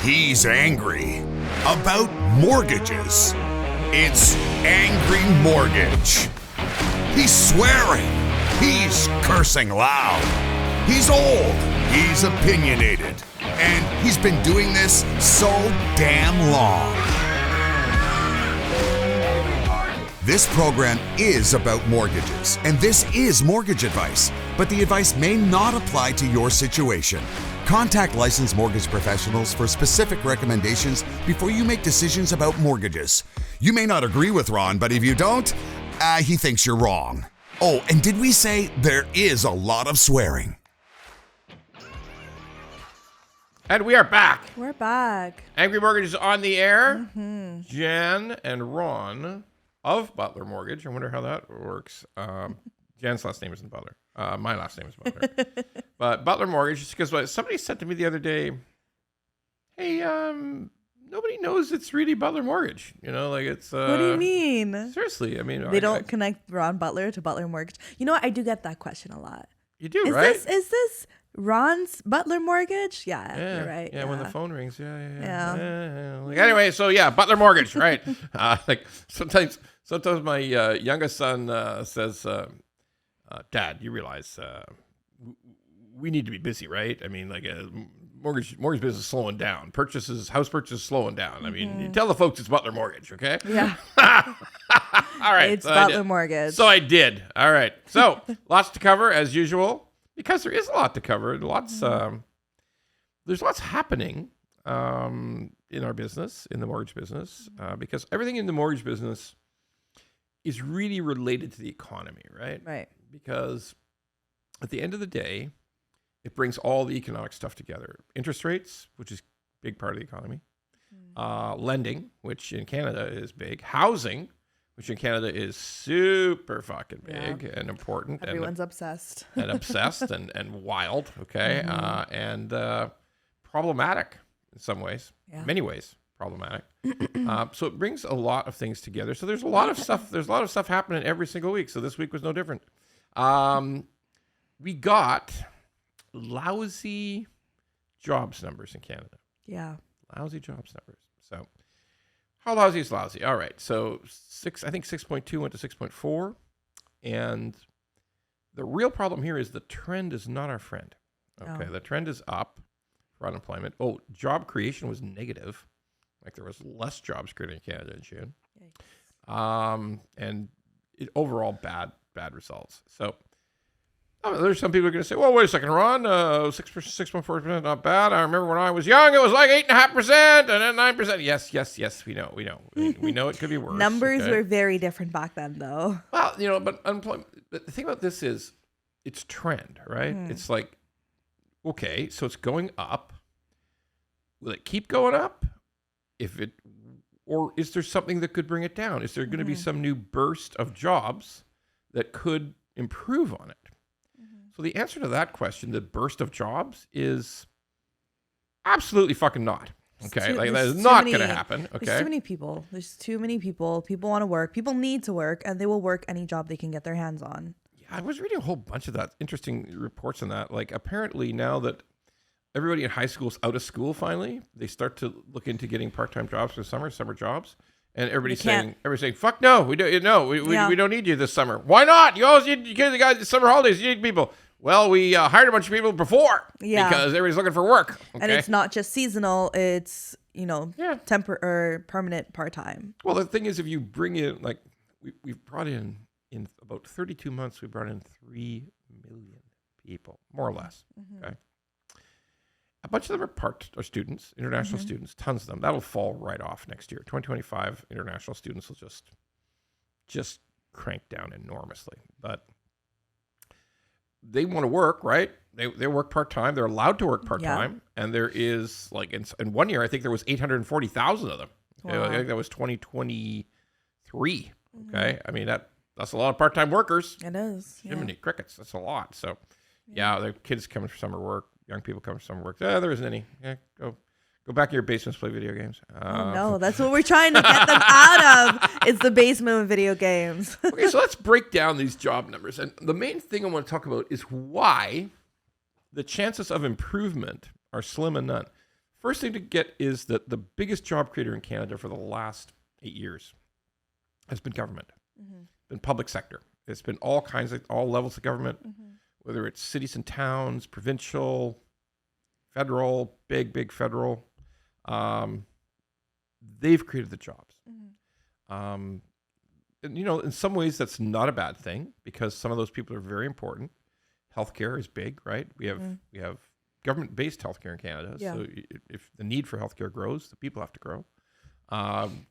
He's angry about mortgages. It's Angry Mortgage. He's swearing. He's cursing loud. He's old. He's opinionated. And he's been doing this so damn long. This program is about mortgages, and this is mortgage advice, but the advice may not apply to your situation. Contact licensed mortgage professionals for specific recommendations before you make decisions about mortgages. You may not agree with Ron, but if you don't, he thinks you're wrong. Oh, and did we say there is a lot of swearing? And we are back. We're back. Angry Mortgage is on the air. Mm-hmm. Jan and Ron of Butler Mortgage. I wonder how that works. Jan's last name isn't Butler. My last name is Butler. But Butler Mortgage, just because somebody said to me the other day, hey, nobody knows it's really Butler Mortgage. You know, like it's... what do you mean? Seriously, I mean... They don't connect Ron Butler to Butler Mortgage. You know what? I do get that question a lot. You do, right? Is this Ron's Butler Mortgage? Yeah, you're right. Yeah, when the phone rings. Yeah. Like, anyway, so yeah, Butler Mortgage, right? Like sometimes my youngest son says, Dad, you realize we need to be busy, right? I mean, like mortgage business is slowing down. House purchases slowing down. I mean, you tell the folks it's Butler Mortgage, okay? Yeah. All right. It's Butler Mortgage. So I did. All right. So lots to cover as usual, because there is a lot to cover. There's lots happening in our business, in the mortgage business, because everything in the mortgage business is really related to the economy, right? Right. Because at the end of the day, it brings all the economic stuff together. Interest rates, which is a big part of the economy. Lending, which in Canada is big. Housing, which in Canada is super fucking big and important. Everyone's obsessed. and wild, okay? And problematic in some ways. Yeah. Many ways problematic. So it brings a lot of things together. So there's a lot of stuff happening every single week. So this week was no different. We got lousy jobs numbers in Canada. Yeah. Lousy jobs numbers. So how lousy is lousy? All right. So 6.2 went to 6.4. And the real problem here is the trend is not our friend. Okay. The trend is up for unemployment. Oh, job creation was negative. Like there was less jobs created in Canada in June. And overall bad results. So there's some people are going to say, well, wait a second, Ron, 6.4%, not bad. I remember when I was young, it was like 8.5% and then 9%. Yes, we know. We know it could be worse. Numbers were very different back then, though. Well, but unemployment, the thing about this is it's trend, right? It's like, okay, so it's going up. Will it keep going up? Or is there something that could bring it down? Is there going to be some new burst of jobs that could improve on it? So the answer to that question, the burst of jobs, is absolutely fucking not. Okay, that is not going to happen. Okay, there's too many people. People want to work. People need to work, and they will work any job they can get their hands on. Yeah, I was reading a whole bunch of that interesting reports on that. Like apparently now that everybody in high school is out of school, finally they start to look into getting part-time jobs for summer jobs. And everybody's saying, "Fuck no, we don't. No, we don't need you this summer. Why not? You always need the guys at summer holidays. You need people. Well, we hired a bunch of people before because everybody's looking for work. Okay? And it's not just seasonal; it's temporary or permanent part-time. Well, the thing is, if you bring in like we've brought in about 32 months, we brought in 3 million people, more or less. Okay. A bunch of them are students, international students, tons of them. That'll fall right off next year. 2025 international students will just crank down enormously. But they want to work, right? They work part-time. They're allowed to work part-time. Yeah. And there is, like, in 1 year, I think there was 840,000 of them. Wow. I think that was 2023. Okay? I mean, that's a lot of part-time workers. It is. Jiminy crickets. That's a lot. So, the kids coming for summer work. Young people come from summer work. There isn't any. Yeah, go back in your basements, play video games. No, that's what we're trying to get them out of. It's the basement of video games. Okay, so let's break down these job numbers. And the main thing I want to talk about is why the chances of improvement are slim and none. First thing to get is that the biggest job creator in Canada for the last 8 years has been government, been public sector. It's been all levels of government, whether it's cities and towns, provincial, federal, big federal. They've created the jobs. And, in some ways that's not a bad thing because some of those people are very important. Healthcare is big, right? We have government-based healthcare in Canada. Yeah. So if the need for healthcare grows, the people have to grow.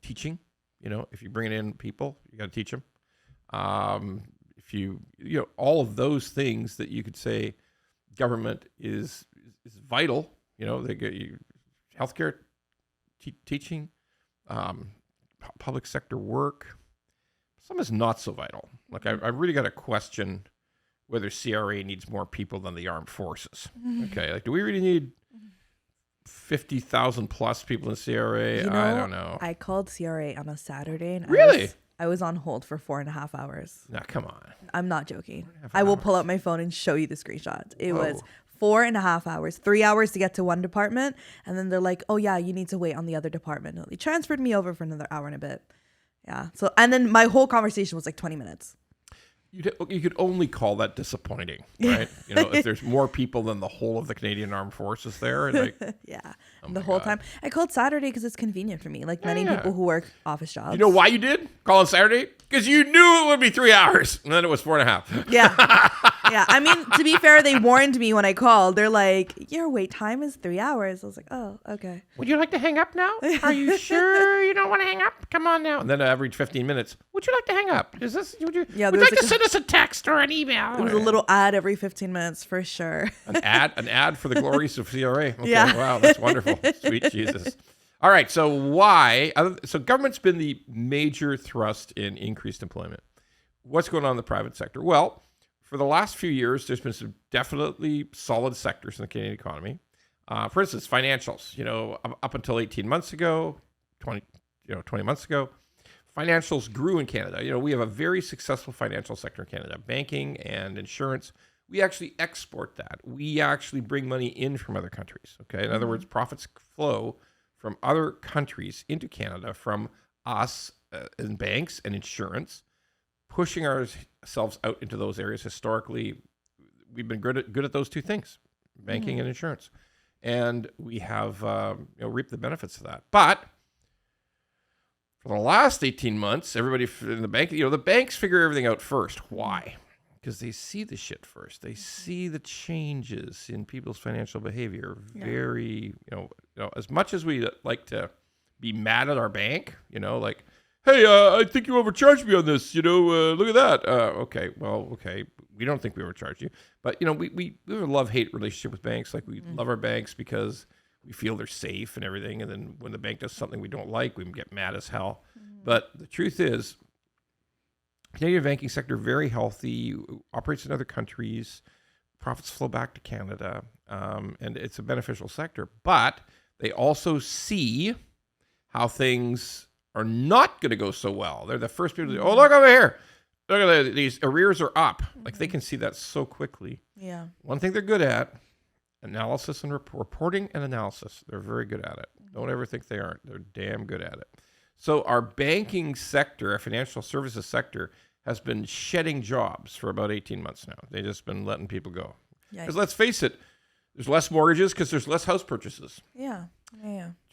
Teaching, if you bring in people, you got to teach them. If all of those things that you could say government is vital, they get you healthcare, teaching, public sector work. Some is not so vital. Like I really got to question whether CRA needs more people than the armed forces. Okay, like do we really need 50,000 plus people in CRA? I don't know. I called CRA on a Saturday. And really? I was on hold for 4.5 hours. Now, come on. I'm not joking. I will pull out my phone and show you the screenshot. It was 4.5 hours, 3 hours to get to one department. And then they're like, oh, yeah, you need to wait on the other department. And they transferred me over for another hour and a bit. Yeah. So, and then my whole conversation was like 20 minutes. You could only call that disappointing, right? If there's more people than the whole of the Canadian Armed Forces there. Like, yeah. The whole time. I called Saturday because it's convenient for me. Like many people who work office jobs. You know why you did? Call on Saturday? Because you knew it would be 3 hours. And then it was 4.5. Yeah. Yeah. I mean, to be fair, they warned me when I called. They're like, your wait time is 3 hours. I was like, oh, okay. Would you like to hang up now? Are you sure you don't want to hang up? Come on now. And then every 15 minutes, would you like to hang up? Would you like to send us a text or an email? It was a little ad every 15 minutes for sure. An ad for the glories of CRA. Okay, yeah. Wow, that's wonderful. Sweet Jesus. All right, so why? So government's been the major thrust in increased employment. What's going on in the private sector? Well, for the last few years, there's been some definitely solid sectors in the Canadian economy. For instance, financials. Up until 18 months ago, 20 months ago, financials grew in Canada. We have a very successful financial sector in Canada, banking and insurance. We actually export that. We actually bring money in from other countries. Okay, in other words, profits flow from other countries into Canada from us in banks and insurance, pushing ourselves out into those areas. Historically, we've been good at those two things, banking and insurance, and we have reaped the benefits of that. But for the last 18 months, everybody in the bank, the banks figure everything out first. Why? Because they see the shit first. They see the changes in people's financial behavior. Very, as much as we like to be mad at our bank, like, hey, I think you overcharged me on this. Look at that. Okay. We don't think we overcharged you, but we have a love-hate relationship with banks. Like we love our banks because we feel they're safe and everything. And then when the bank does something we don't like, we get mad as hell. But the truth is, Canadian banking sector, very healthy, operates in other countries, profits flow back to Canada, and it's a beneficial sector. But they also see how things are not going to go so well. They're the first people to say, oh, look over here. Look at these arrears are up. Like they can see that so quickly. Yeah. One thing they're good at, analysis and reporting and analysis. They're very good at it. Don't ever think they aren't. They're damn good at it. So our banking sector, our financial services sector, has been shedding jobs for about 18 months now. They've just been letting people go. Because let's face it, there's less mortgages because there's less house purchases. Yeah.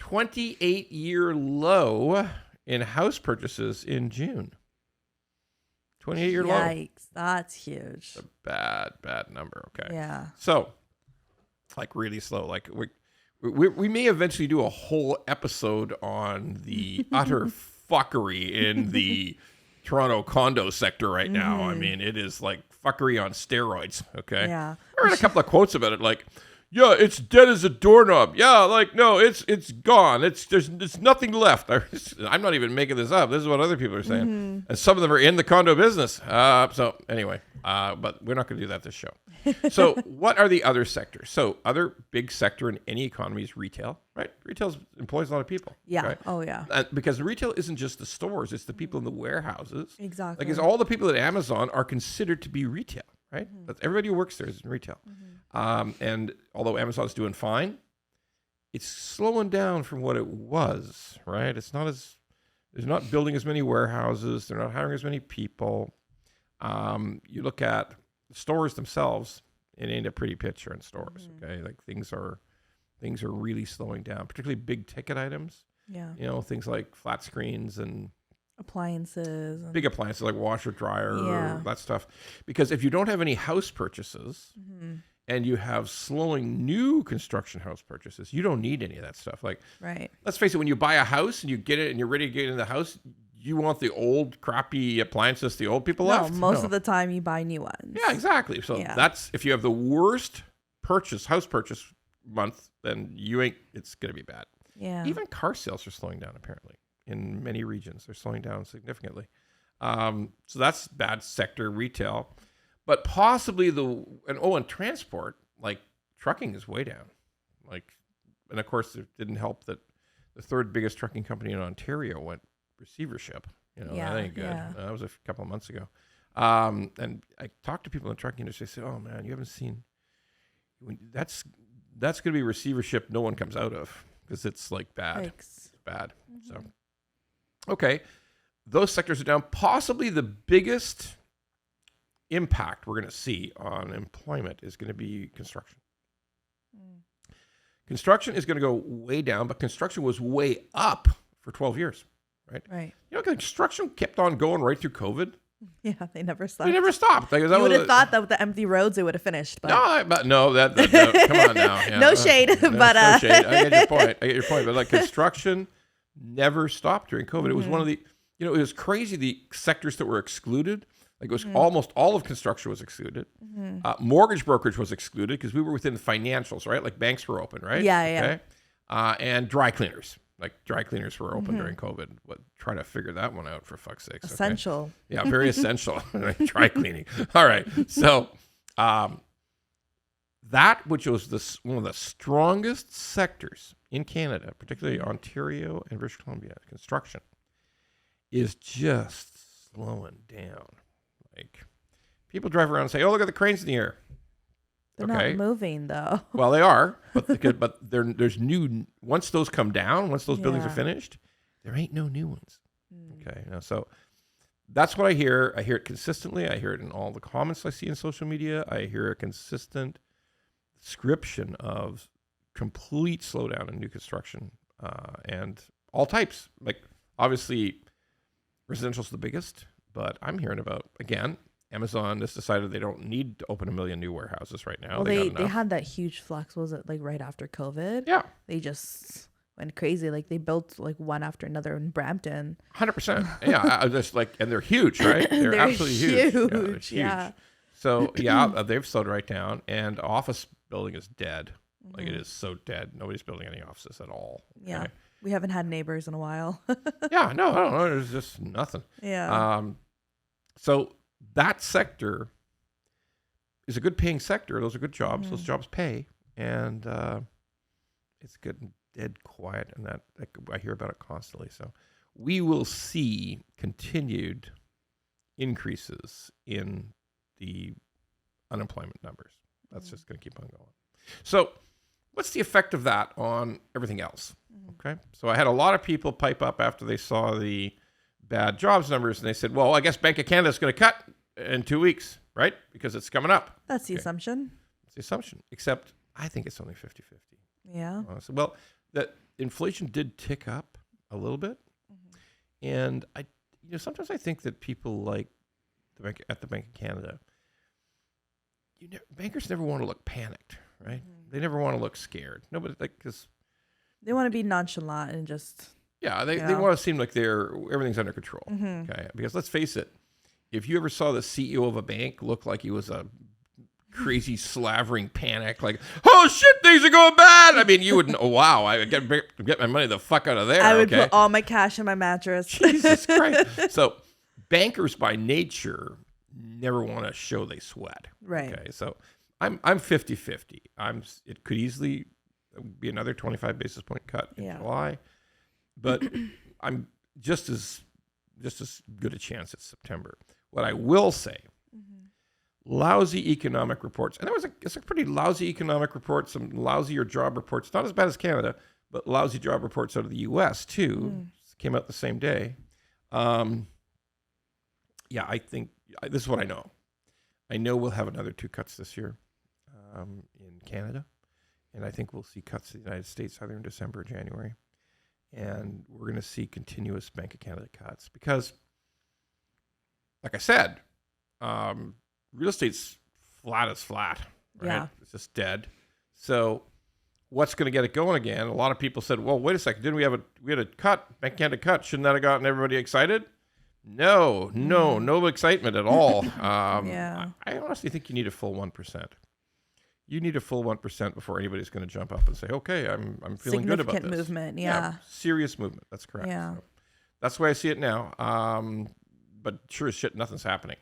28-year low in house purchases in June. 28-year low. Yikes, that's huge. It's a bad number. Okay. Yeah. So, like really slow. Like we may eventually do a whole episode on the utter fuckery in the Toronto condo sector right now. I mean, it is like fuckery on steroids. Okay. Yeah. I read a couple of quotes about it, like, yeah, it's dead as a doorknob. Yeah, like no, it's gone. There's nothing left. I'm not even making this up. This is what other people are saying, and some of them are in the condo business. So anyway, but we're not going to do that this show. So what are the other sectors? So other big sector in any economy is retail, right? Retail employs a lot of people. Yeah. Right? Oh yeah. Because retail isn't just the stores; it's the people in the warehouses. Exactly. Like, it's all the people at Amazon are considered to be retail, right? That's everybody who works there is in retail. And although Amazon's doing fine, it's slowing down from what it was, right? There's not building as many warehouses. They're not hiring as many people. You look at the stores themselves, it ain't a pretty picture in stores, okay? Like things are really slowing down, particularly big ticket items. Yeah. You know, things like flat screens and appliances. Big appliances like washer, dryer, that stuff. Because if you don't have any house purchases and you have slowing new construction house purchases, you don't need any of that stuff. Like, let's face it, when you buy a house and you get it and you're ready to get in the house, you want the old crappy appliances the old people left? Most of the time you buy new ones. Yeah, exactly. So that's, if you have the worst house purchase month, then it's going to be bad. Yeah. Even car sales are slowing down, apparently. In many regions, they're slowing down significantly. So that's bad sector, retail. But possibly and transport, like trucking is way down. And of course, it didn't help that the third biggest trucking company in Ontario went receivership. That ain't good. That was a couple of months ago. And I talked to people in the trucking industry. They said, "Oh man, you haven't seen that's going to be receivership no one comes out of because it's like bad. It's bad." So, okay, those sectors are down. Possibly the biggest impact we're going to see on employment is going to be construction. Construction is going to go way down, but construction was way up for 12 years, right? Right. Construction kept on going right through COVID. Yeah, they never stopped. They never stopped. You would have thought that with the empty roads, they would have finished. But no, come on now. Yeah, no shade, but no shade. I get your point. But like construction never stopped during COVID. It was one of the, it was crazy. The sectors that were excluded, like it was almost all of construction was excluded. Mortgage brokerage was excluded because we were within the financials, right? Like banks were open, right? Yeah. And dry cleaners. Like dry cleaners were open during COVID. Try to figure that one out for fuck's sake. Essential. Okay? Yeah, very essential. Dry cleaning. All right. So that, which was one of the strongest sectors in Canada, particularly Ontario and British Columbia, construction, is just slowing down. Like people drive around and say, "Oh, look at the cranes in the air." They're not moving though. Well, they are, but there's new. Once those come down, once those buildings are finished, there ain't no new ones. Okay, so that's what I hear. I hear it consistently. I hear it in all the comments I see in social media. I hear a consistent description of complete slowdown in new construction and all types. Like obviously, residential's the biggest, but I'm hearing about again. Amazon has decided they don't need to open 1 million new warehouses right now. Well, they had that huge flux. Was it like right after COVID? Yeah. They just went crazy. Like they built like one after another in Brampton. 100%. Yeah. And they're huge, right? They're absolutely huge. Yeah. So they've slowed right down, and office building is dead. Like it is so dead. Nobody's building any offices at all. Okay? Yeah. We haven't had neighbors in a while. Yeah. No, I don't know. There's just nothing. Yeah. So that sector is a good paying sector. Those are good jobs. Those jobs pay. And it's getting dead quiet. And that I hear about it constantly. So we will see continued increases in the unemployment numbers. That's just going to keep on going. So what's the effect of that on everything else? Okay. So I had a lot of people pipe up after they saw the bad jobs numbers, and they said, well, I guess Bank of Canada is going to cut in 2 weeks, right? Because it's coming up. That's the assumption. It's the assumption, except I think it's only 50-50. Yeah. Well, that inflation did tick up a little bit. And sometimes I think that people like at the Bank of Canada, bankers never want to look panicked, right? They never want to look scared. Nobody, because they want to be nonchalant and just... Yeah, they want to seem like everything's under control. Okay, because let's face it, if you ever saw the CEO of a bank look like he was a crazy slavering panic, like, oh shit, things are going bad. I mean, you wouldn't. Oh wow, I get my money the fuck out of there. I would put all my cash in my mattress. Jesus Christ. So bankers by nature never want to show they sweat. Right. Okay, so I'm 50-50. It could easily be another 25 basis point cut in July. But I'm just as good a chance it's September. What I will say, lousy economic reports. And it's a pretty lousy economic report, some lousier job reports, not as bad as Canada, but lousy job reports out of the U.S. too. Came out the same day. Yeah, I think this is what I know. I know we'll have another 2 cuts this year in Canada. And I think we'll see cuts in the United States either in December or January. And we're going to see continuous Bank of Canada cuts because, like I said, real estate's flat as flat, right? Yeah. It's just dead. So what's going to get it going again? A lot of people said, well, wait a second. Didn't we had a cut, Bank of Canada cut. Shouldn't that have gotten everybody excited? No excitement at all. I honestly think you need a full 1%. You need a full 1% before anybody's going to jump up and say, okay, I'm feeling good about this. Significant movement, yeah. Serious movement. That's correct. Yeah. So that's the way I see it now. But sure as shit, nothing's happening.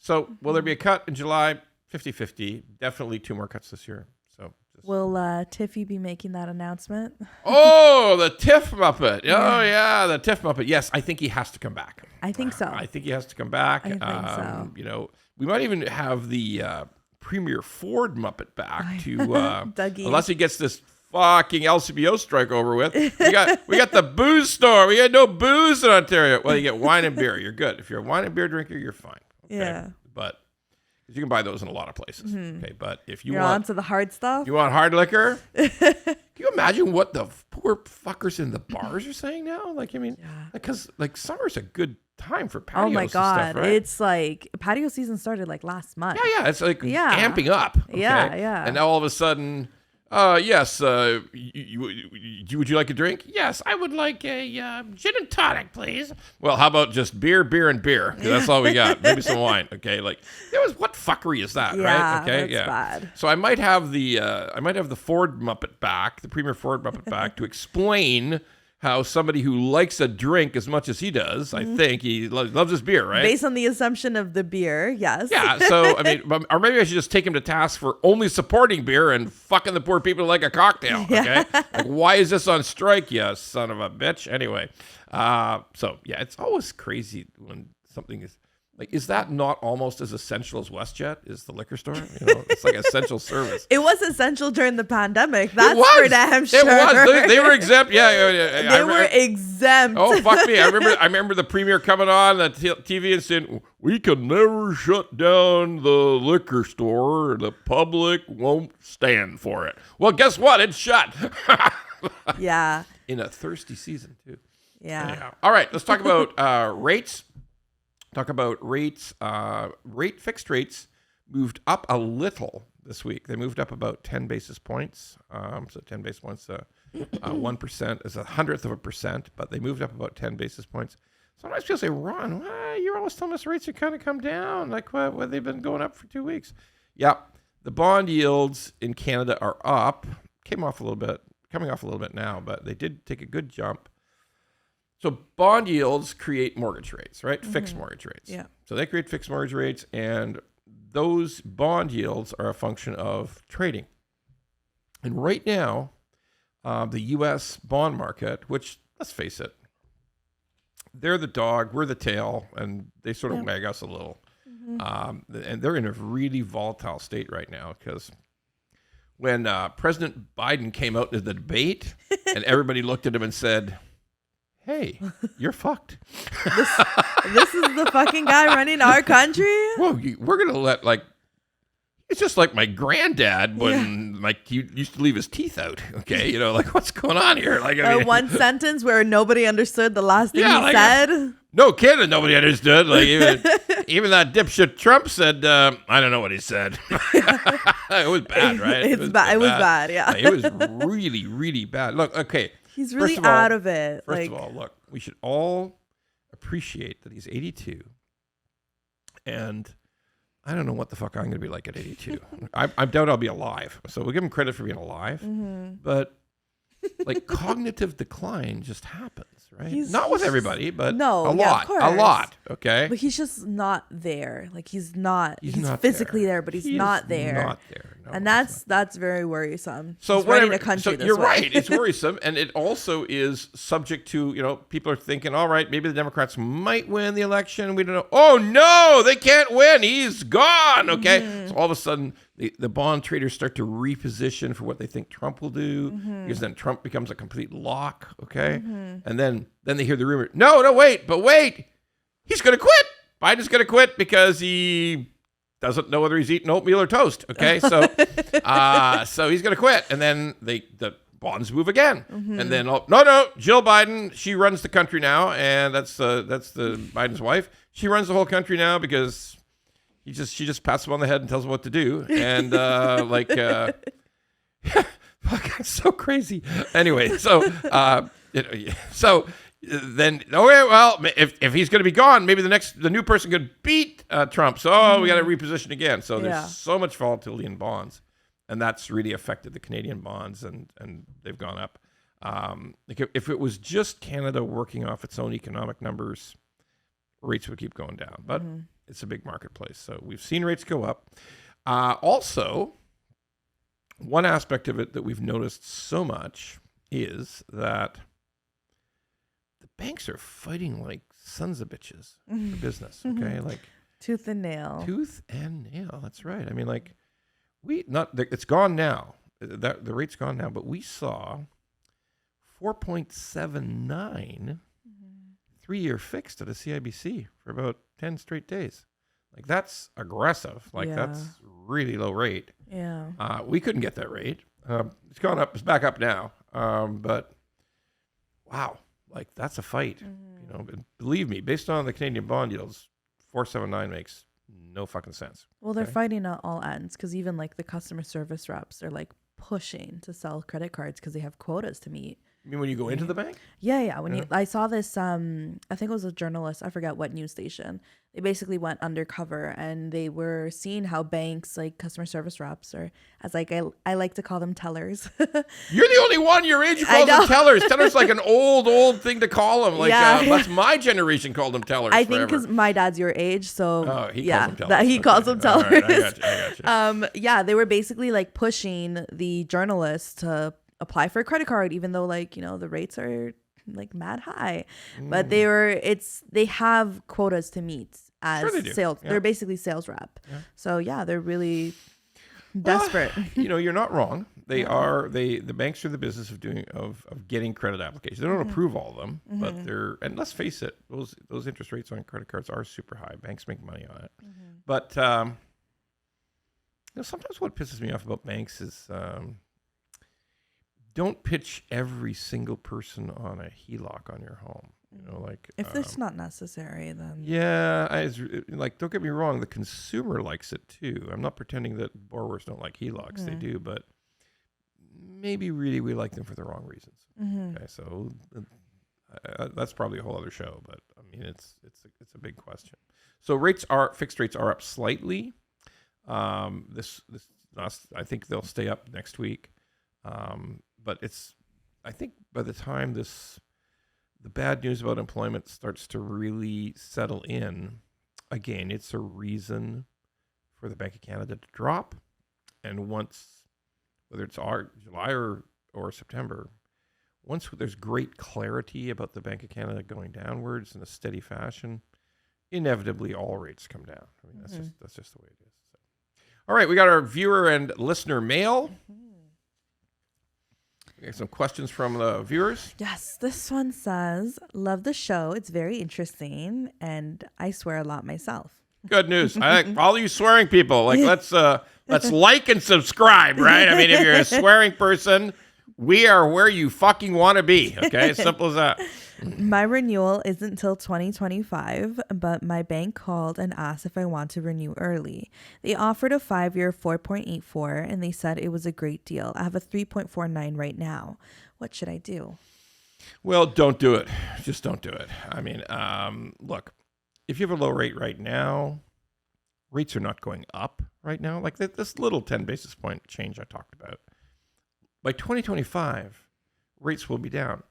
So will there be a cut in July? 50-50. Definitely 2 more cuts this year. So will Tiffy be making that announcement? Oh, the Tiff Muppet. Oh, yeah, the Tiff Muppet. Yes, I think he has to come back. I think so. I think he has to come back. I think so. You know, we might even have the Premier Ford Muppet back to Dougie. Unless he gets this fucking LCBO strike over with. We got the booze store. We got no booze in Ontario. Well, you get wine and beer. You're good. If you're a wine and beer drinker, you're fine. Okay? Yeah. But you can buy those in a lot of places. Okay, but if you're on to the hard stuff. You want hard liquor? Can you imagine what the poor fuckers in the bars are saying now? Like, I mean, because like summer's a good time for patios. Oh my God. And stuff, right? It's like patio season started like last month. Yeah. It's like amping up. Okay? Yeah. And now all of a sudden, yes, would you like a drink? Yes, I would like a gin and tonic, please. Well, how about just beer, and beer? 'Cause that's all we got. Maybe some wine. Okay, like what fuckery is that, right? Okay, that's bad. So I might have the Ford Muppet back, the Premier Ford Muppet back, to explain how somebody who likes a drink as much as he does, I think he loves his beer, right? Based on the assumption of the beer, yes. Yeah, so, I mean, or maybe I should just take him to task for only supporting beer and fucking the poor people like a cocktail, okay? Like, why is this on strike, you son of a bitch? Anyway, so, yeah, it's always crazy when something is... Like, is that not almost as essential as WestJet? Is the liquor store? You know, it's like essential service. It was essential during the pandemic. That's for damn sure. It was. They were exempt. Yeah. They were exempt. Oh, fuck me. I remember the premier coming on the TV and saying, we can never shut down the liquor store. The public won't stand for it. Well, guess what? It's shut. Yeah. In a thirsty season, too. Yeah. Anyhow. All right. Let's talk about rates. Talk about rates. Fixed rates moved up a little this week. They moved up about 10 basis points. So 10 basis points, 1% is 1/100%, but they moved up about 10 basis points. Sometimes people say, Ron, you're always telling us rates are kind of come down. Like, what they've been going up for 2 weeks. Yeah, the bond yields in Canada are up. Coming off a little bit now, but they did take a good jump. So bond yields create mortgage rates, right? Mm-hmm. Fixed mortgage rates. Yeah. So they create fixed mortgage rates, and those bond yields are a function of trading. And right now, the U.S. bond market, which, let's face it, they're the dog, we're the tail, and they sort of wag us a little. Mm-hmm. And they're in a really volatile state right now because when President Biden came out in the debate and everybody looked at him and said, hey, you're fucked. This is the fucking guy running our country? Well, we're going to let, like, it's just like my granddad when, like, he used to leave his teeth out. Okay, you know, like, what's going on here? Like, I mean, one sentence where nobody understood the last thing he said. No kidding, nobody understood. Like, even that dipshit Trump said, I don't know what he said. It was bad, right? It was bad, yeah. It was really, really bad. Look, okay. He's really out of it. First of all, look, we should all appreciate that he's 82. And I don't know what the fuck I'm going to be like at 82. I doubt I'll be alive. So we'll give him credit for being alive. Mm-hmm. But, like, cognitive decline just happens, right? Not with everybody, but a lot. A lot, okay? But he's just not there. Like, he's physically there, but he's not there. Not there. And that's very worrisome. So He's running a country you're way. right. It's worrisome. And it also is subject to, people are thinking, all right, maybe the Democrats might win the election. We don't know. Oh, no, they can't win. He's gone. Okay. Mm-hmm. So all of a sudden, the bond traders start to reposition for what they think Trump will do, because then Trump becomes a complete lock. Okay. And then they hear the rumor. No, wait. He's going to quit. Biden's going to quit because he doesn't know whether he's eating oatmeal or toast. Okay, so so he's going to quit, and then the bonds move again, and then no, Jill Biden, she runs the country now, and that's the Biden's wife. She runs the whole country now because she just pats him on the head and tells him what to do, and it's so crazy. Anyway, so. Then if he's going to be gone, maybe the new person could beat Trump. So we got to reposition again. So there's so much volatility in bonds, and that's really affected the Canadian bonds, and they've gone up. If it was just Canada working off its own economic numbers, rates would keep going down. But it's a big marketplace, so we've seen rates go up. Also, one aspect of it that we've noticed so much is that banks are fighting like sons of bitches for business. Okay, like tooth and nail. That's right. I mean, it's gone now. The rate's gone now, but we saw 4.79 3-year fixed at a CIBC for about 10 straight days. Like, that's aggressive. That's really low rate. Yeah. We couldn't get that rate. It's gone up. It's back up now. But wow. That's a fight. Believe me, based on the Canadian bond yields, 4.79 makes no fucking sense. Well, they're fighting at all ends, because even the customer service reps are pushing to sell credit cards because they have quotas to meet. You mean when you go into the bank? Yeah. I saw this, I think it was a journalist, I forget what news station. They basically went undercover, and they were seeing how banks, customer service reps, or as I like to call them, tellers. You're the only one your age who calls them tellers. Tellers like an old thing to call them. That's my generation called them tellers. I think because my dad's your age, so he calls them tellers. He calls them tellers. Right, I got you. They were basically pushing the journalists to apply for a credit card, even though the rates are mad high, but they have quotas to meet as sales. Yeah. They're basically sales rep. Yeah. So they're really desperate. You're not wrong. They are. The banks are in the business of getting credit applications. They don't approve all of them, but and let's face it, those interest rates on credit cards are super high. Banks make money on it, but sometimes what pisses me off about banks is don't pitch every single person on a HELOC on your home. If it's not necessary, then don't get me wrong, the consumer likes it too. I'm not pretending that borrowers don't like HELOCs. They do, but maybe really we like them for the wrong reasons. Okay, so that's probably a whole other show, but I mean it's a big question. So fixed rates are up slightly. I think they'll stay up next week. But I think by the time the bad news about employment starts to really settle in, again, it's a reason for the Bank of Canada to drop. And once, whether it's July or September, once there's great clarity about the Bank of Canada going downwards in a steady fashion, inevitably all rates come down. I mean, that's just the way it is. So. All right, we got our viewer and listener mail. Some questions from the viewers. Yes, this one says, love the show. It's very interesting, and I swear a lot myself. Good news. I like all you swearing people. Let's like and subscribe, right? I mean, if you're a swearing person, we are where you fucking want to be. Okay, simple as that. My renewal isn't till 2025, but my bank called and asked if I want to renew early. They offered a 5-year 4.84, and they said it was a great deal. I have a 3.49 right now. What should I do? Well, don't do it. Just don't do it. I mean, look, if you have a low rate right now, rates are not going up right now. Like this little 10 basis point change I talked about. By 2025, rates will be down.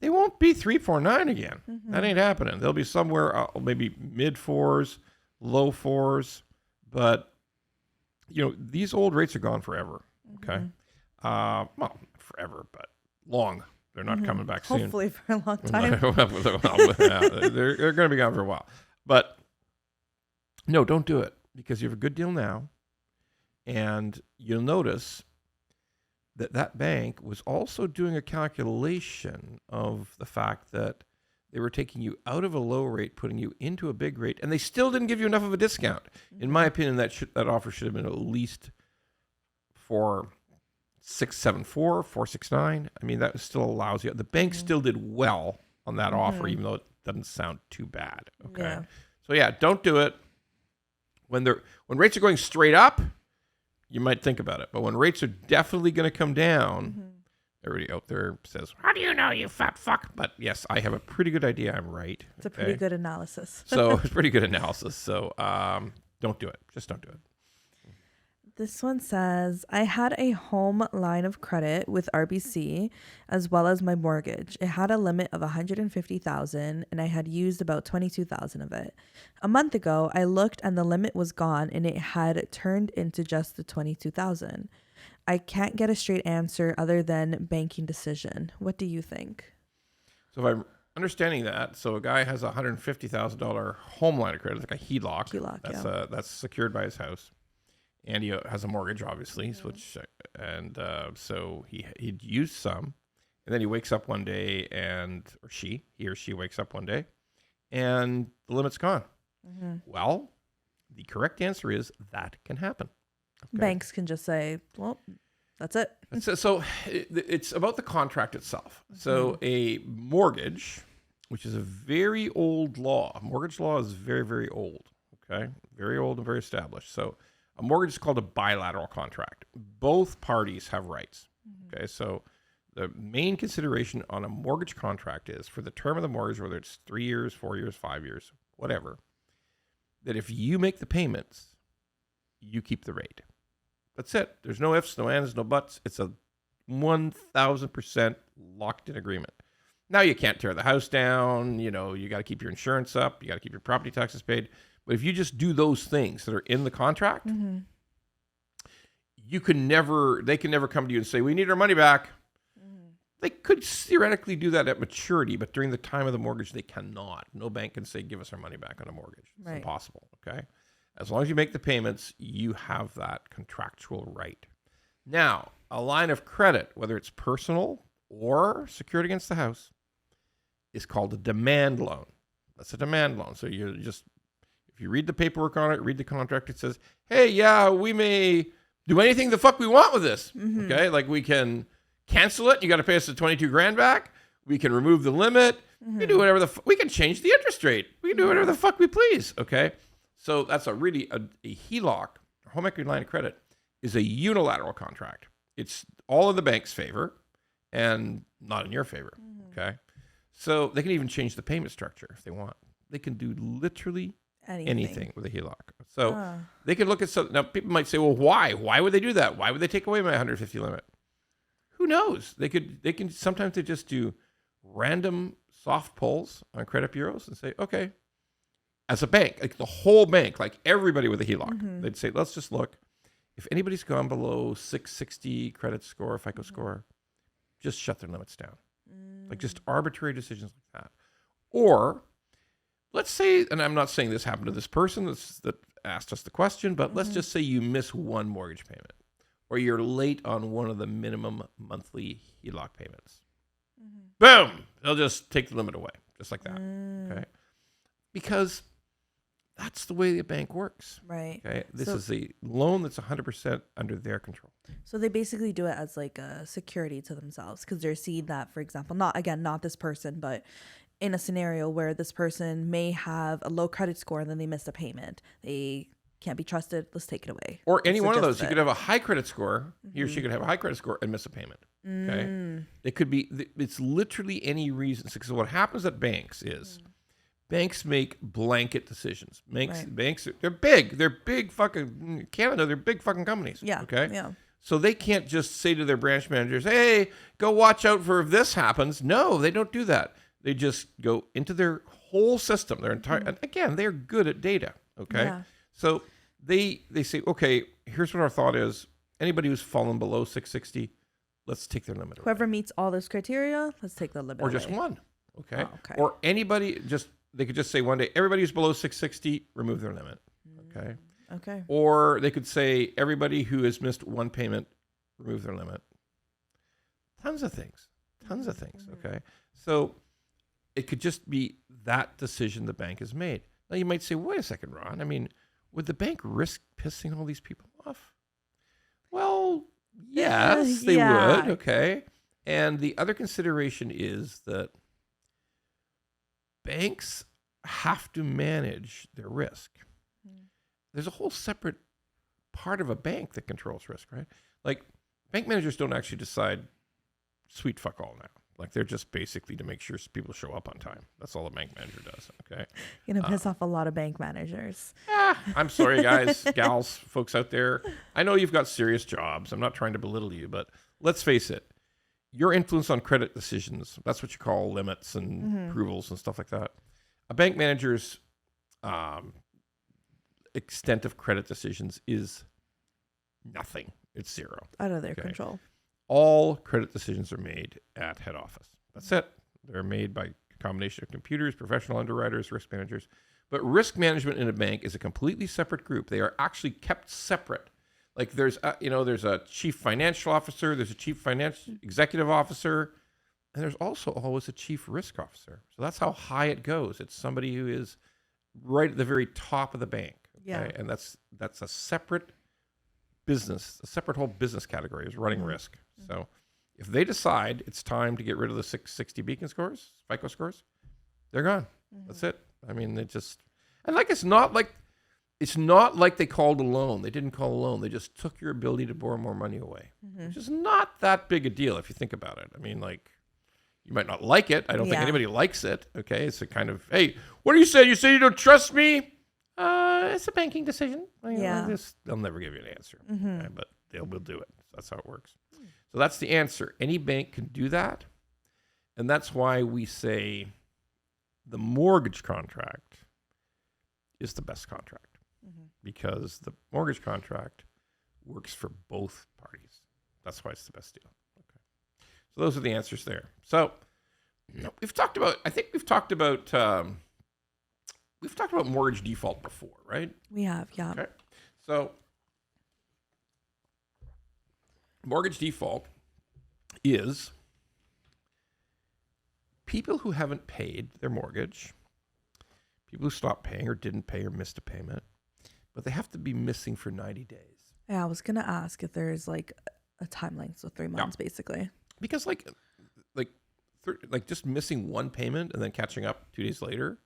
They won't be 3.49 again. That ain't happening. They'll be somewhere maybe mid 4s, low 4s, but these old rates are gone forever. Okay. Well, not forever, but long. They're not coming back soon. Hopefully for a long time. They're going to be gone for a while. But no, don't do it, because you have a good deal now. And you'll notice that bank was also doing a calculation of the fact that they were taking you out of a low rate, putting you into a big rate, and they still didn't give you enough of a discount. In my opinion, that offer should have been at least 4.674, 4.69. I mean, that still allows you. The bank still did well on that offer, even though it doesn't sound too bad. Okay, Yeah. so yeah, don't do it when rates are going straight up. You might think about it, but when rates are definitely going to come down, everybody out there says, "How do you know, you fat fuck?" But yes, I have a pretty good idea. I'm right. It's a pretty good analysis. So it's pretty good analysis. So don't do it. Just don't do it. This one says, I had a home line of credit with RBC as well as my mortgage. It had a limit of $150,000 and I had used about $22,000 of it. A month ago, I looked and the limit was gone and it had turned into just the $22,000. I can't get a straight answer other than banking decision. What do you think? So if I'm understanding that, so a guy has a $150,000 home line of credit, like a HELOC. That's secured by his house. And he has a mortgage, obviously, so he'd used some, and then he wakes up one day, he or she wakes up one day, and the limit's gone. Well, the correct answer is that can happen. Okay? Banks can just say, well, that's it. So it's about the contract itself. So a mortgage, which is a very old law, mortgage law is very, very old, okay? Very old and very established. So a mortgage is called a bilateral contract. Both parties have rights. Okay, so the main consideration on a mortgage contract is for the term of the mortgage, whether it's 3 years, 4 years, 5 years, whatever, that if you make the payments, you keep the rate. That's it. There's no ifs, no ands, no buts. It's a 1,000% locked in agreement. Now you can't tear the house down. You got to keep your insurance up. You got to keep your property taxes paid. But if you just do those things that are in the contract, they can never come to you and say, we need our money back. They could theoretically do that at maturity, but during the time of the mortgage, they cannot. No bank can say, give us our money back on a mortgage. It's impossible, okay? As long as you make the payments, you have that contractual right. Now, a line of credit, whether it's personal or secured against the house, is called a demand loan. That's a demand loan. So if you read the paperwork on it, read the contract, it says, hey, yeah, we may do anything the fuck we want with this. Okay, like we can cancel it. You got to pay us the $22,000 back. We can remove the limit. We can do whatever we can change the interest rate. We can do whatever the fuck we please. Okay, so that's a HELOC, home equity line of credit, is a unilateral contract. It's all in the bank's favor and not in your favor. Okay, so they can even change the payment structure if they want. They can do literally anything with a HELOC. So they could look at something. Now, people might say, well, why? Why would they do that? Why would they take away my 150 limit? Who knows? They can sometimes they just do random soft pulls on credit bureaus and say, okay, as a bank, like the whole bank, like everybody with a HELOC, they'd say, let's just look. If anybody's gone below 660 credit score, FICO score, just shut their limits down. Like just arbitrary decisions like that. Or let's say, and I'm not saying this happened to this person that asked us the question, but let's just say you miss one mortgage payment or you're late on one of the minimum monthly HELOC payments. Boom! They'll just take the limit away, just like that. Okay? Because that's the way the bank works. Right. Okay? This is a loan that's 100% under their control. So they basically do it as like a security to themselves because they're seeing that, for example, not this person, but in a scenario where this person may have a low credit score and then they miss a payment. They can't be trusted. Let's take it away. Or any one of those. You could have a high credit score. He or she could have a high credit score and miss a payment. Okay. It could be, it's literally any reason. Because what happens at banks is banks make blanket decisions. Banks, they're big. They're big fucking, Canada, they're big fucking companies. Yeah. Okay. Yeah. So they can't just say to their branch managers, hey, go watch out for if this happens. No, they don't do that. They just go into their whole system, their entire, and again, they're good at data. Okay. Yeah. So they say, okay, here's what our thought is. Anybody who's fallen below 660, let's take their limit away. Whoever meets all those criteria, let's take the limit Or just away. one. Okay. Oh, okay. Or anybody, they could just say one day, everybody who's below 660, remove their limit. Okay. Okay. Or they could say everybody who has missed one payment, remove their limit. Tons of things. Okay. So it could just be that decision the bank has made. Now you might say, wait a second, Ron. I mean, would the bank risk pissing all these people off? Well, yes, they would. Okay. And the other consideration is that banks have to manage their risk. There's a whole separate part of a bank that controls risk, right? Like bank managers don't actually decide sweet fuck all now. Like they're just basically to make sure people show up on time. That's all a bank manager does. Okay. You're going to piss off a lot of bank managers. I'm sorry, guys, gals, folks out there. I know you've got serious jobs. I'm not trying to belittle you, but let's face it. Your influence on credit decisions, that's what you call limits and approvals and stuff like that. A bank manager's extent of credit decisions is nothing. It's zero. Out of their control. All credit decisions are made at head office. That's it. They're made by a combination of computers, professional underwriters, risk managers. But risk management in a bank is a completely separate group. They are actually kept separate. Like there's a chief financial officer, there's a chief financial executive officer, and there's also always a chief risk officer. So that's how high it goes. It's somebody who is right at the very top of the bank. Okay? Yeah. And that's a separate business, a separate whole business category is running risk. So if they decide it's time to get rid of the 660 beacon scores, FICO scores, they're gone. That's it. I mean, it's not like they called a loan. They didn't call a loan. They just took your ability to borrow more money away, which is not that big a deal if you think about it. I mean, like, you might not like it. I don't think anybody likes it. Okay. It's a kind of, hey, what do you say? You say you don't trust me? It's a banking decision. They'll never give you an answer, okay? But they will do it. That's how it works. So that's the answer. Any bank can do that. And that's why we say the mortgage contract is the best contract because the mortgage contract works for both parties. That's why it's the best deal. Okay. So those are the answers there. So we've talked about mortgage default before, right? We have, yeah. Okay. So mortgage default is people who haven't paid their mortgage, people who stopped paying or didn't pay or missed a payment, but they have to be missing for 90 days. Yeah, I was going to ask if there's like a time length, so 3 months basically. Because like just missing one payment and then catching up 2 days later,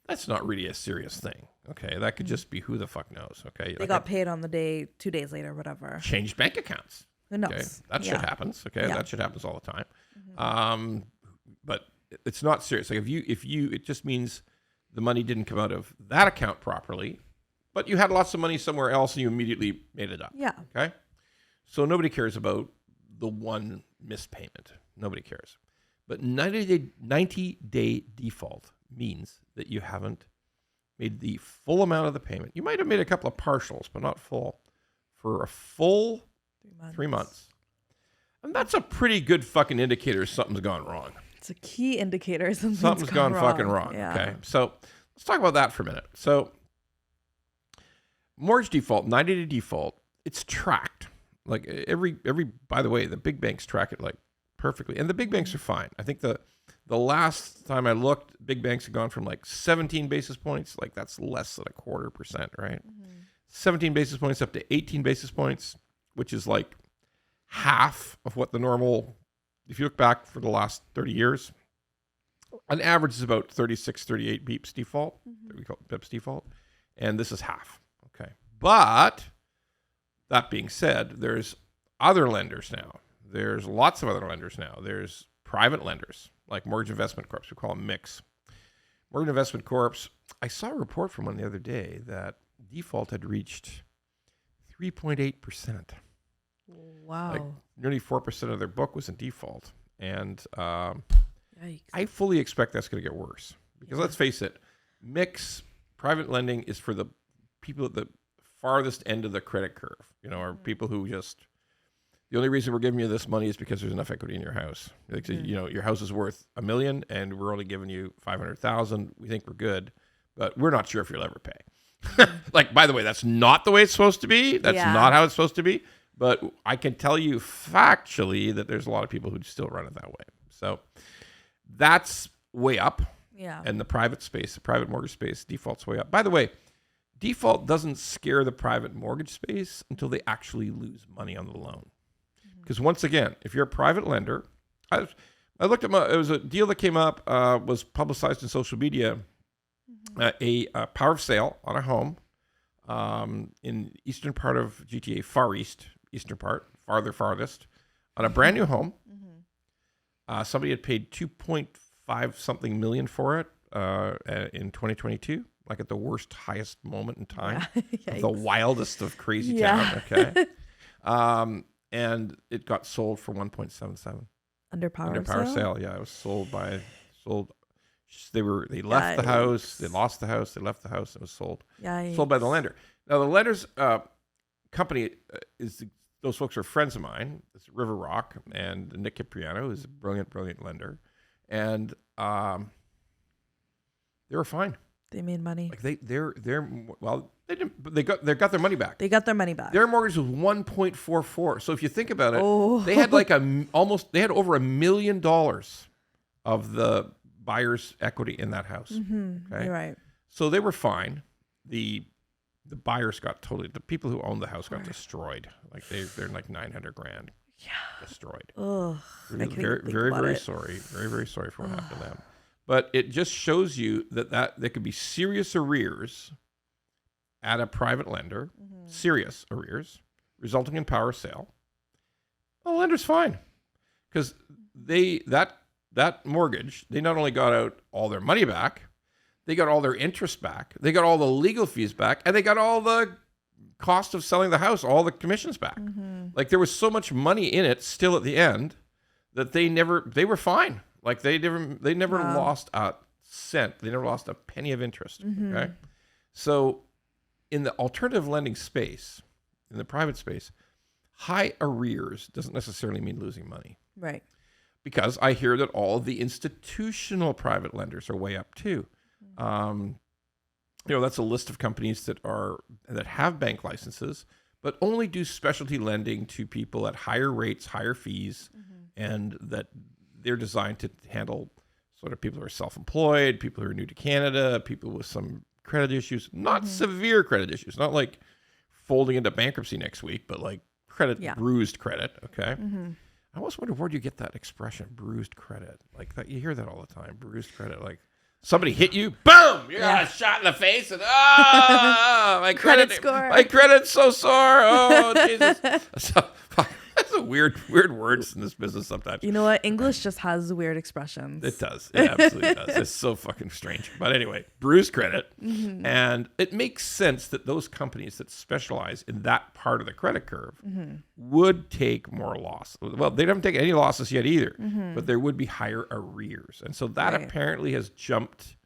that's not really a serious thing. Okay, that could just be who the fuck knows. Okay, they got paid on the day, 2 days later, whatever. Changed bank accounts. Who knows? Okay? That shit happens. Okay, that shit happens all the time. But it's not serious. Like if you, it just means the money didn't come out of that account properly, but you had lots of money somewhere else and you immediately made it up. Yeah. Okay. So nobody cares about the one missed payment. Nobody cares. But 90-day default means that you haven't made the full amount of the payment. You might have made a couple of partials, but not full, for a full 3 months. And that's a pretty good fucking indicator something's gone wrong. It's a key indicator something's gone fucking wrong. Yeah. Okay. So let's talk about that for a minute. So mortgage default, 90-day default, it's tracked. Like every by the way, the big banks track it like perfectly. And the big banks are fine. I think the last time I looked, big banks have gone from like 17 basis points, like that's less than 0.25%, right? 17 basis points up to 18 basis points, which is like half of what the normal, if you look back for the last 30 years, on average is about 36, 38 beeps default. We call it bips default. And this is half. Okay. But that being said, there's other lenders now. There's lots of other lenders now. There's private lenders like Mortgage Investment Corps. We call them MICs. Mortgage Investment Corps, I saw a report from one the other day that default had reached 3.8%. Wow. Like nearly 4% of their book was in default. And Yikes. I fully expect that's going to get worse. Because let's face it, MICs, private lending is for the people, the farthest end of the credit curve, are people who just, the only reason we're giving you this money is because there's enough equity in your house. Like, your house is worth $1 million and we're only giving you 500,000. We think we're good, but we're not sure if you'll ever pay. Like, by the way, that's not the way it's supposed to be. That's not how it's supposed to be. But I can tell you factually that there's a lot of people who still run it that way. So that's way up. Yeah. And the private space, the private mortgage space, default's way up. By the way, default doesn't scare the private mortgage space until they actually lose money on the loan. Because once again, if you're a private lender, I looked at it was a deal that came up, was publicized in social media, a power of sale on a home in eastern part of GTA, far eastern part, farthest, on a brand new home. Somebody had paid 2.5 something million for it in 2022, like at the worst, highest moment in time, the wildest of crazy town. Okay. And it got sold for 1.77 under power sale. Yeah, it was sold. They left the house. They lost the house. They left the house. It was sold. Sold by the lender. Now the lender's company those folks are friends of mine. It's River Rock and Nick Cipriano is a brilliant lender, and they were fine. They made money. Like they got their money back. They got their money back. Their mortgage was 1.44. So if you think about it, they had they had over $1 million of the buyer's equity in that house. Okay? You're right. So they were fine. The buyers got the people who owned the house got destroyed. Like they're like $900,000 destroyed. Ugh. Very sorry. Very sorry for what happened to them. But it just shows you that there could be serious arrears at a private lender, serious arrears, resulting in power sale. Well, the lender's fine. Because that mortgage, they not only got out all their money back, they got all their interest back, they got all the legal fees back, and they got all the cost of selling the house, all the commissions back. Like there was so much money in it still at the end that they were fine. Like they never lost a cent. They never lost a penny of interest. Okay. So in the alternative lending space, in the private space, high arrears doesn't necessarily mean losing money. Right. Because I hear that all of the institutional private lenders are way up too. That's a list of companies that have bank licenses, but only do specialty lending to people at higher rates, higher fees, and that they're designed to handle sort of people who are self-employed, people who are new to Canada, people with some credit issues, not severe credit issues, not like folding into bankruptcy next week, but like bruised credit. Okay. I always wonder, where do you get that expression, bruised credit? Like that, you hear that all the time, bruised credit. Like somebody hit you, boom, you got a shot in the face, and my credit score, my credit's so sore. Oh Jesus! That's a weird words in this business sometimes. You know what? English just has weird expressions. It does. It absolutely does. It's so fucking strange. But anyway, bruised credit. And it makes sense that those companies that specialize in that part of the credit curve would take more loss. Well, they haven't taken any losses yet either, but there would be higher arrears. And so that apparently has jumped,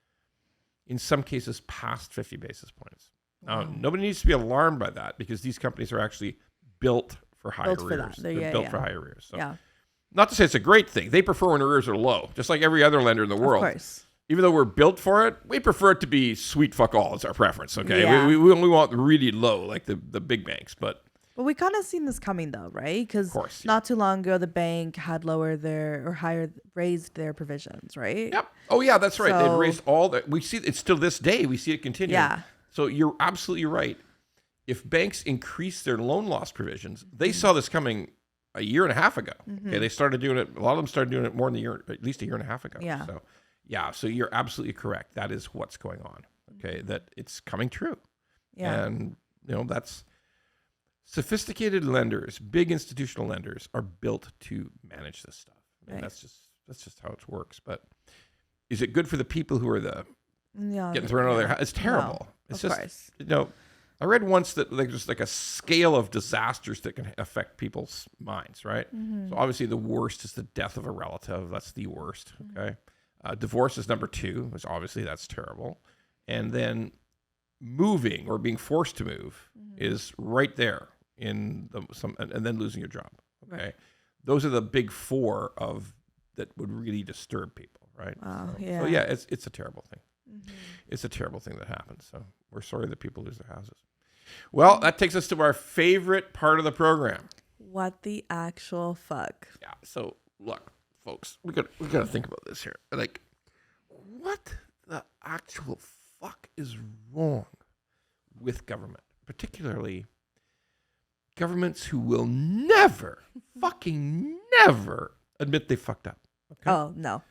in some cases, past 50 basis points. Now, nobody needs to be alarmed by that because these companies are actually built for high arrears. They're built for high arrears. So, not to say it's a great thing. They prefer when arrears are low, just like every other lender in the world. Of course. Even though we're built for it, we prefer it to be sweet fuck all. It's our preference, okay? Yeah. We only want really low, like the big banks. But we kind of seen this coming, though, right? Because not too long ago, the bank had raised their provisions, right? Yep. Oh, yeah, that's right. They'd raised all that. We see it's still this day. We see it continue. Yeah. So you're absolutely right. If banks increase their loan loss provisions, they saw this coming a year and a half ago. Okay, they started doing it. A lot of them started doing it more than at least a year and a half ago. Yeah. So you're absolutely correct. That is what's going on. Okay, that it's coming true. Yeah. And that's sophisticated lenders, big institutional lenders are built to manage this stuff. And that's just how it works. But is it good for the people who are getting thrown out of their house? It's terrible. No, it's just course. I read once that there's like a scale of disasters that can affect people's minds, right? So obviously the worst is the death of a relative. That's the worst, okay? Divorce is number 2, which obviously that's terrible. And then moving or being forced to move is right there in and then losing your job. Okay. Right. Those are the big four that would really disturb people, right? Wow, So yeah, it's a terrible thing. It's a terrible thing that happens. So we're sorry that people lose their houses. Well, that takes us to our favorite part of the program. What the actual fuck? Yeah. So look, folks, we got to think about this here. Like, what the actual fuck is wrong with government, particularly governments who will never, fucking never admit they fucked up. Okay? Oh, no.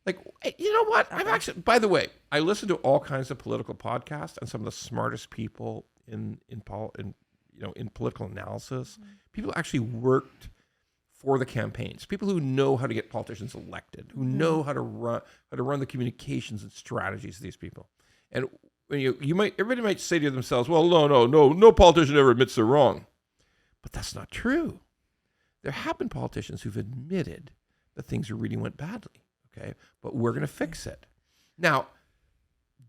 Like, you know what? I've actually, by the way, I listen to all kinds of political podcasts and some of the smartest people in political analysis. People actually worked for the campaigns. People who know how to get politicians elected, who know how to run the communications and strategies of these people. And when everybody might say to themselves, well, no politician ever admits they're wrong. But that's not true. There have been politicians who've admitted that things really went badly. Okay, but we're going to fix it. Now,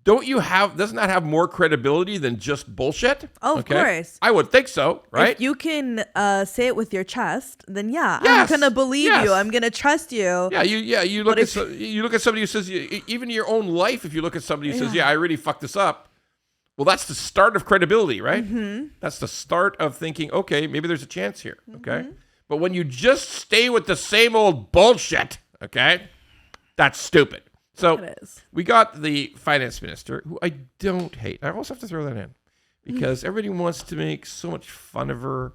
doesn't that have more credibility than just bullshit? Oh, of course. I would think so, right? If you can say it with your chest, then Yes. I'm going to believe Yes. you. I'm going to trust you. Yeah, you look at you look at somebody who says, even in your own life, if you look at somebody who says, I really fucked this up, well, that's the start of credibility, right? That's the start of thinking, okay, maybe there's a chance here, okay? But when you just stay with the same old bullshit, okay, that's stupid. So It is. we got the finance minister, who I don't hate. I also have to throw that in because everybody wants to make so much fun of her.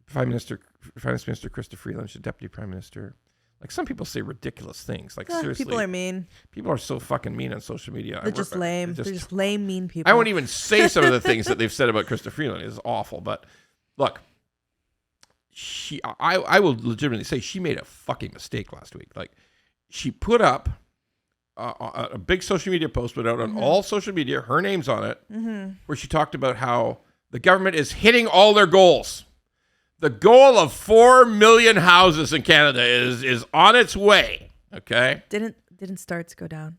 Finance Minister Krista Freeland, she's deputy prime minister. Like, some people say ridiculous things. Like, seriously, People are mean. People are so fucking mean on social media. They're just lame. They're just lame, mean people. I won't even say some of the things that they've said about Krista Freeland. It's awful. But look, I will legitimately say she made a fucking mistake last week. Like, she put up a big social media post, put out on all social media, her name's on it, where she talked about how the government is hitting all their goals. The goal of 4 million houses in Canada is on its way. Okay. Didn't starts go down?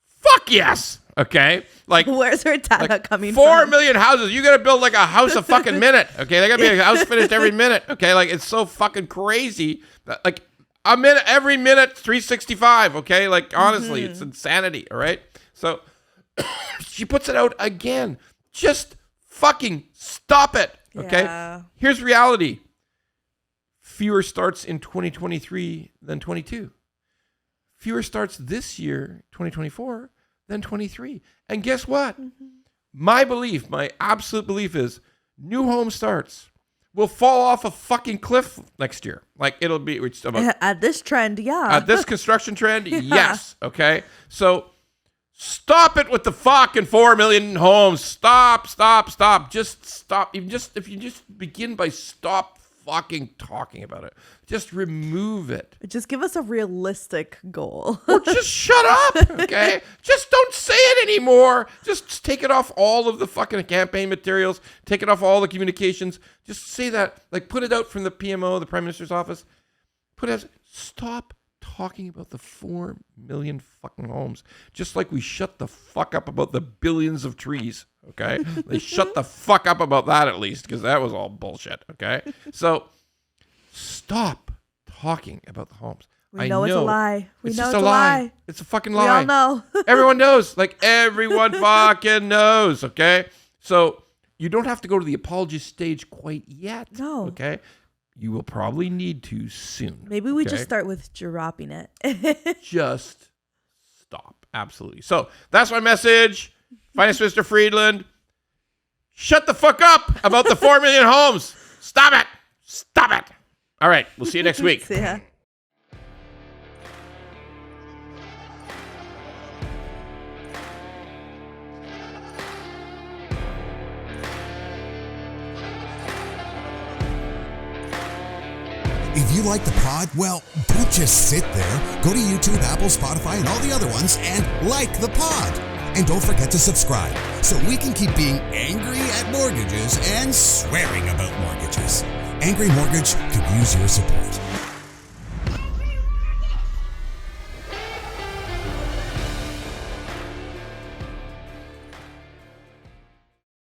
Fuck yes. Okay. Like, where's her data coming 4 from? million houses. You got to build like a house a fucking minute. Okay. They got to be a house finished every minute. Okay. Like, it's so fucking crazy. Like, a minute, every minute, 365. Okay. Like, honestly, it's insanity. All right. So she puts it out again. Just fucking stop it. Okay. Yeah. Here's reality. Fewer starts in 2023 than 22. Fewer starts this year, 2024, than 23. And guess what? My absolute belief is new home starts will fall off a fucking cliff next year. Like, it'll be At this trend, yeah. At this construction trend, yes. Okay. So stop it with the fucking 4 million homes. Stop. Just stop. If you just begin by stop fucking talking about it. Just remove it. Just give us a realistic goal. Or just shut up, okay? Just don't say it anymore. Just take it off all of the fucking campaign materials. Take it off all the communications. Just say that. Like, put it out from the PMO, the Prime Minister's office. Put it out. Stop talking about the 4 million fucking homes. Just like we shut the fuck up about the billions of trees, okay? They shut the fuck up about that at least, because that was all bullshit, okay? So stop talking about the homes. We know it's a lie. It's just a lie. It's a fucking lie. We all know. Everyone knows. Like, everyone fucking knows, okay? So you don't have to go to the apology stage quite yet. No. Okay? You will probably need to soon. Maybe we okay? just start with dropping it. Just stop. Absolutely. So that's my message. Finance Minister Friedland, shut the fuck up about the 4 million homes. Stop it. Stop it. All right. We'll see you next week. See ya. If you like the pod, well, don't just sit there. Go to YouTube, Apple, Spotify, and all the other ones and like the pod. And don't forget to subscribe so we can keep being angry at mortgages and swearing about mortgages. Angry Mortgage could use your support.